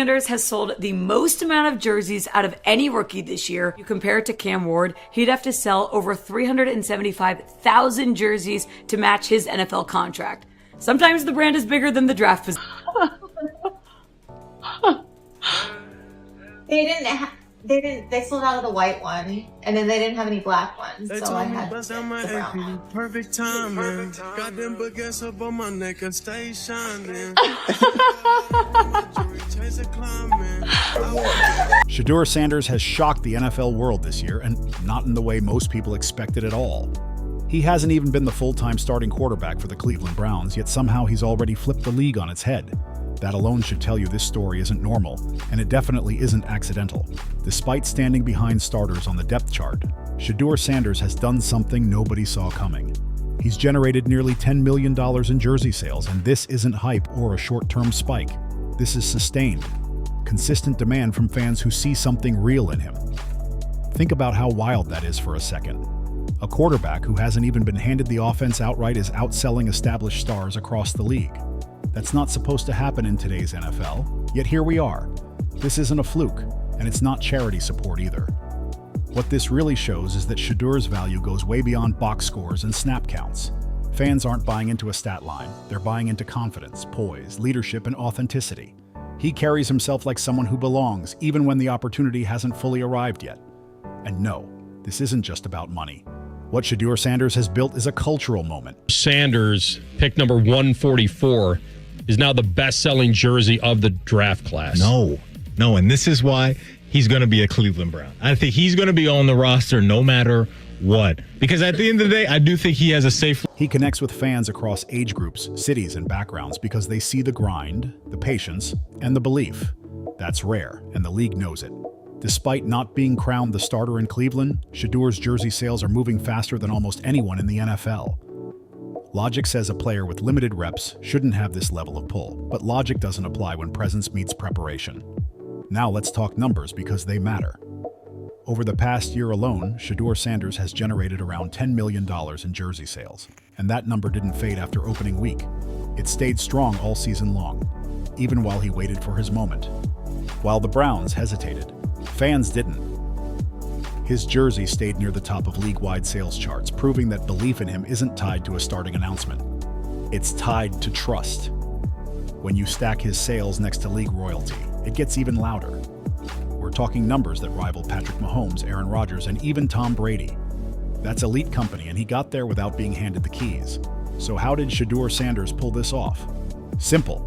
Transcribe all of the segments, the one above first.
Sanders has sold the most amount of jerseys out of any rookie this year. You compare it to Cam Ward, he'd have to sell over 375,000 jerseys to match his NFL contract. Sometimes the brand is bigger than the draft position. They sold out of the white one, and then they didn't have any black ones, so I had the brown one. Perfect timing. Got them baguettes up on my neck and stay shining. Shedeur Sanders has shocked the NFL world this year, and not in the way most people expected at all. He hasn't even been the full-time starting quarterback for the Cleveland Browns, yet somehow he's already flipped the league on its head. That alone should tell you this story isn't normal, and it definitely isn't accidental. Despite standing behind starters on the depth chart, Shedeur Sanders has done something nobody saw coming. He's generated nearly $10 million in jersey sales, and this isn't hype or a short-term spike. This is sustained, consistent demand from fans who see something real in him. Think about how wild that is for a second. A quarterback who hasn't even been handed the offense outright is outselling established stars across the league. That's not supposed to happen in today's NFL, yet here we are. This isn't a fluke, and it's not charity support either. What this really shows is that Shadeur's value goes way beyond box scores and snap counts. Fans aren't buying into a stat line, they're buying into confidence, poise, leadership, and authenticity. He carries himself like someone who belongs, even when the opportunity hasn't fully arrived yet. And no, this isn't just about money. What Shedeur Sanders has built is a cultural moment. Sanders, pick number 144, is now the best-selling jersey of the draft class. No, and this is why he's going to be a Cleveland Brown. I think he's going to be on the roster no matter what. Because at the end of the day, I do think he has a safe... He connects with fans across age groups, cities, and backgrounds because they see the grind, the patience, and the belief. That's rare, and the league knows it. Despite not being crowned the starter in Cleveland, Shadeur's jersey sales are moving faster than almost anyone in the NFL. Logic says a player with limited reps shouldn't have this level of pull, but logic doesn't apply when presence meets preparation. Now let's talk numbers because they matter. Over the past year alone, Shedeur Sanders has generated around $10 million in jersey sales, and that number didn't fade after opening week. It stayed strong all season long, even while he waited for his moment. While the Browns hesitated, fans didn't. His jersey stayed near the top of league-wide sales charts, proving that belief in him isn't tied to a starting announcement. It's tied to trust. When you stack his sales next to league royalty, it gets even louder. We're talking numbers that rival Patrick Mahomes, Aaron Rodgers, and even Tom Brady. That's elite company, and he got there without being handed the keys. So how did Shedeur Sanders pull this off? Simple.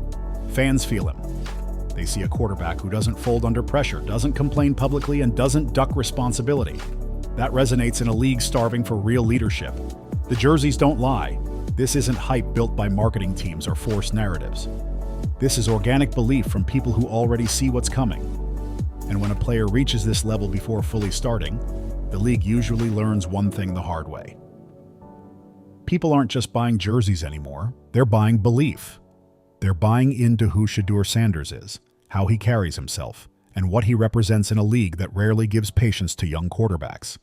Fans feel him. They see a quarterback who doesn't fold under pressure, doesn't complain publicly, and doesn't duck responsibility. That resonates in a league starving for real leadership. The jerseys don't lie. This isn't hype built by marketing teams or forced narratives. This is organic belief from people who already see what's coming. And when a player reaches this level before fully starting, the league usually learns one thing the hard way. People aren't just buying jerseys anymore, they're buying belief. They're buying into who Shedeur Sanders is, how he carries himself, and what he represents in a league that rarely gives patience to young quarterbacks.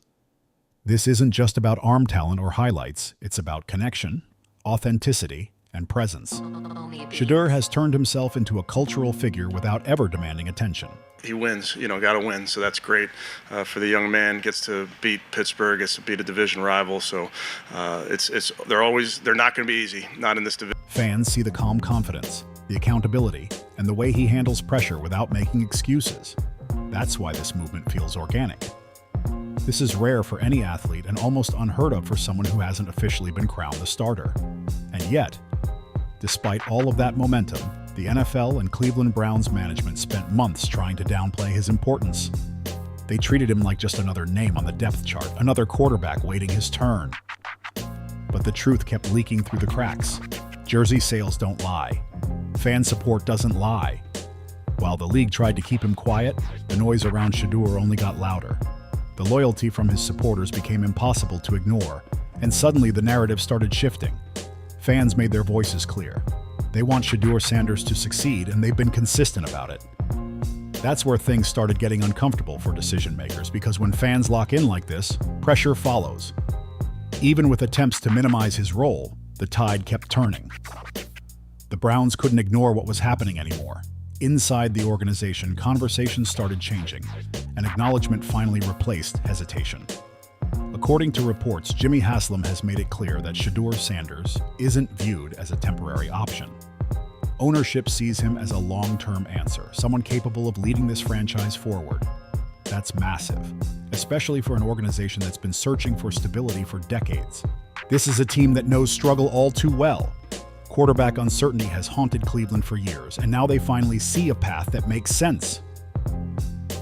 This isn't just about arm talent or highlights, it's about connection, authenticity, and presence. Shedeur has turned himself into a cultural figure without ever demanding attention. He wins, got to win, so that's great for the young man. Gets to beat Pittsburgh, gets to beat a division rival, so they're not going to be easy, not in this division. Fans see the calm confidence, the accountability, and the way he handles pressure without making excuses. That's why this movement feels organic. This is rare for any athlete and almost unheard of for someone who hasn't officially been crowned the starter. And yet, despite all of that momentum, the NFL and Cleveland Browns management spent months trying to downplay his importance. They treated him like just another name on the depth chart, another quarterback waiting his turn. But the truth kept leaking through the cracks. Jersey sales don't lie. Fan support doesn't lie. While the league tried to keep him quiet, the noise around Shedeur only got louder. The loyalty from his supporters became impossible to ignore, and suddenly the narrative started shifting. Fans made their voices clear. They want Shedeur Sanders to succeed, and they've been consistent about it. That's where things started getting uncomfortable for decision makers, because when fans lock in like this, pressure follows. Even with attempts to minimize his role, the tide kept turning. The Browns couldn't ignore what was happening anymore. Inside the organization, conversations started changing, and acknowledgement finally replaced hesitation. According to reports, Jimmy Haslam has made it clear that Shedeur Sanders isn't viewed as a temporary option. Ownership sees him as a long-term answer, someone capable of leading this franchise forward. That's massive, especially for an organization that's been searching for stability for decades. This is a team that knows struggle all too well. Quarterback uncertainty has haunted Cleveland for years, and now they finally see a path that makes sense.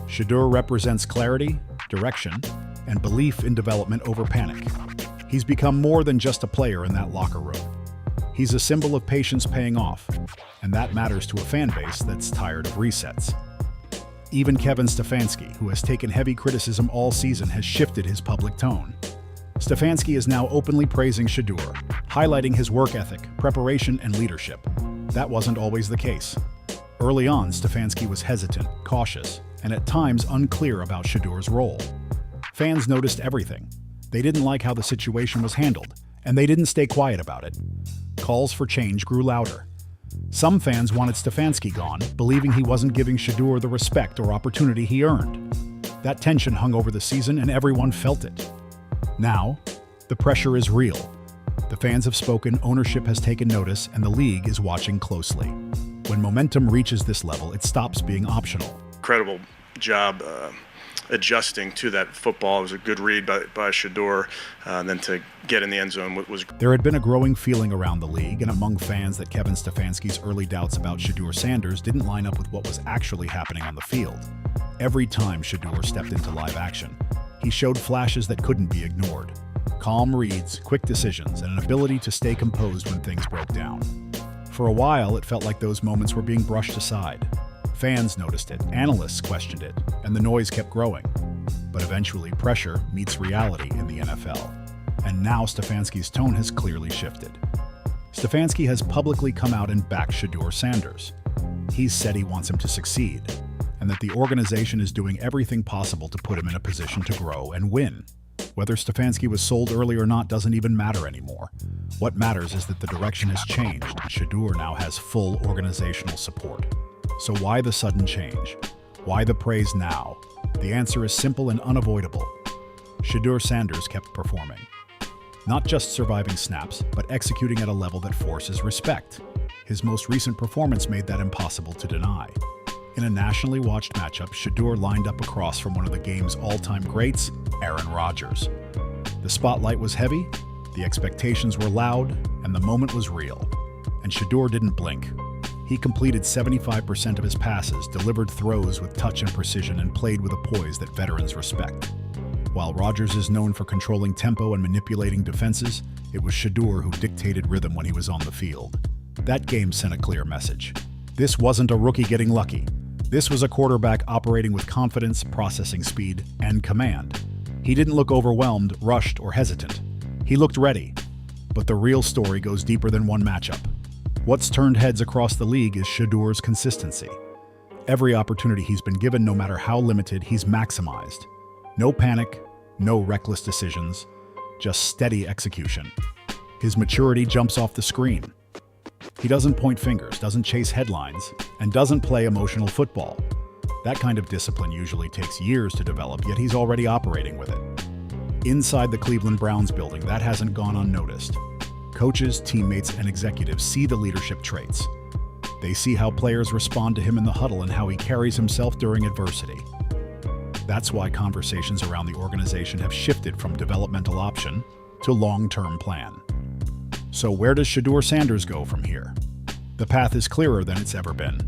Shedeur represents clarity, direction, and belief in development over panic. He's become more than just a player in that locker room. He's a symbol of patience paying off, and that matters to a fan base that's tired of resets. Even Kevin Stefanski, who has taken heavy criticism all season, has shifted his public tone. Stefanski is now openly praising Shedeur, highlighting his work ethic, preparation, and leadership. That wasn't always the case. Early on, Stefanski was hesitant, cautious, and at times unclear about Shedeur's role. Fans noticed everything. They didn't like how the situation was handled, and they didn't stay quiet about it. Calls for change grew louder. Some fans wanted Stefanski gone, believing he wasn't giving Shedeur the respect or opportunity he earned. That tension hung over the season, and everyone felt it. Now, the pressure is real. The fans have spoken, ownership has taken notice, and the league is watching closely. When momentum reaches this level, it stops being optional. Incredible job adjusting to that football. It was a good read by Shedeur, and then to get in the end zone was. There had been a growing feeling around the league and among fans that Kevin Stefanski's early doubts about Shedeur Sanders didn't line up with what was actually happening on the field. Every time Shedeur stepped into live action, he showed flashes that couldn't be ignored. Calm reads, quick decisions, and an ability to stay composed when things broke down. For a while, it felt like those moments were being brushed aside. Fans noticed it, analysts questioned it, and the noise kept growing. But eventually, pressure meets reality in the NFL. And now Stefanski's tone has clearly shifted. Stefanski has publicly come out and backed Shedeur Sanders. He's said he wants him to succeed, and that the organization is doing everything possible to put him in a position to grow and win. Whether Stefanski was sold early or not doesn't even matter anymore. What matters is that the direction has changed, and Shedeur now has full organizational support. So why the sudden change? Why the praise now? The answer is simple and unavoidable. Shedeur Sanders kept performing. Not just surviving snaps, but executing at a level that forces respect. His most recent performance made that impossible to deny. In a nationally watched matchup, Shedeur lined up across from one of the game's all-time greats, Aaron Rodgers. The spotlight was heavy, the expectations were loud, and the moment was real. And Shedeur didn't blink. He completed 75% of his passes, delivered throws with touch and precision, and played with a poise that veterans respect. While Rodgers is known for controlling tempo and manipulating defenses, it was Shedeur who dictated rhythm when he was on the field. That game sent a clear message. This wasn't a rookie getting lucky. This was a quarterback operating with confidence, processing speed, and command. He didn't look overwhelmed, rushed, or hesitant. He looked ready. But the real story goes deeper than one matchup. What's turned heads across the league is Shedeur's consistency. Every opportunity he's been given, no matter how limited, he's maximized. No panic, no reckless decisions, just steady execution. His maturity jumps off the screen. He doesn't point fingers, doesn't chase headlines, and doesn't play emotional football. That kind of discipline usually takes years to develop, yet he's already operating with it. Inside the Cleveland Browns building, that hasn't gone unnoticed. Coaches, teammates, and executives see the leadership traits. They see how players respond to him in the huddle and how he carries himself during adversity. That's why conversations around the organization have shifted from developmental option to long-term plan. So where does Shedeur Sanders go from here? The path is clearer than it's ever been.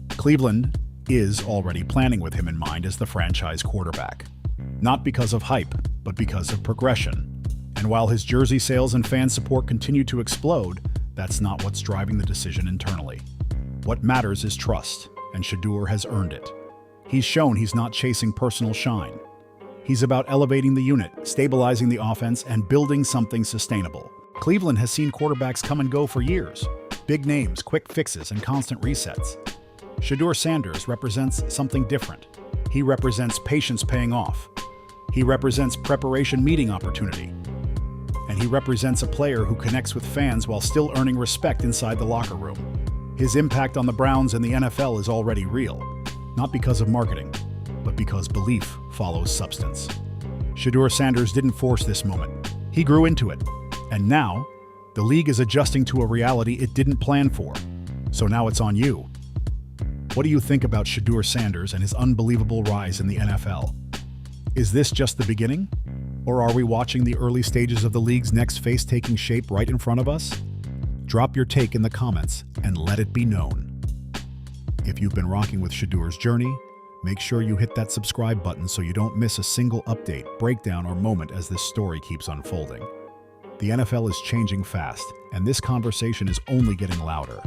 Cleveland is already planning with him in mind as the franchise quarterback. Not because of hype, but because of progression. And while his jersey sales and fan support continue to explode, that's not what's driving the decision internally. What matters is trust, and Shedeur has earned it. He's shown he's not chasing personal shine. He's about elevating the unit, stabilizing the offense, and building something sustainable. Cleveland has seen quarterbacks come and go for years. Big names, quick fixes, and constant resets. Shedeur Sanders represents something different. He represents patience paying off. He represents preparation meeting opportunity. And he represents a player who connects with fans while still earning respect inside the locker room. His impact on the Browns and the NFL is already real, not because of marketing, but because belief follows substance. Shedeur Sanders didn't force this moment. He grew into it. And now, the league is adjusting to a reality it didn't plan for. So now it's on you. What do you think about Shedeur Sanders and his unbelievable rise in the NFL? Is this just the beginning? Or are we watching the early stages of the league's next phase taking shape right in front of us? Drop your take in the comments and let it be known. If you've been rocking with Shedeur's journey, make sure you hit that subscribe button so you don't miss a single update, breakdown, or moment as this story keeps unfolding. The NFL is changing fast, and this conversation is only getting louder.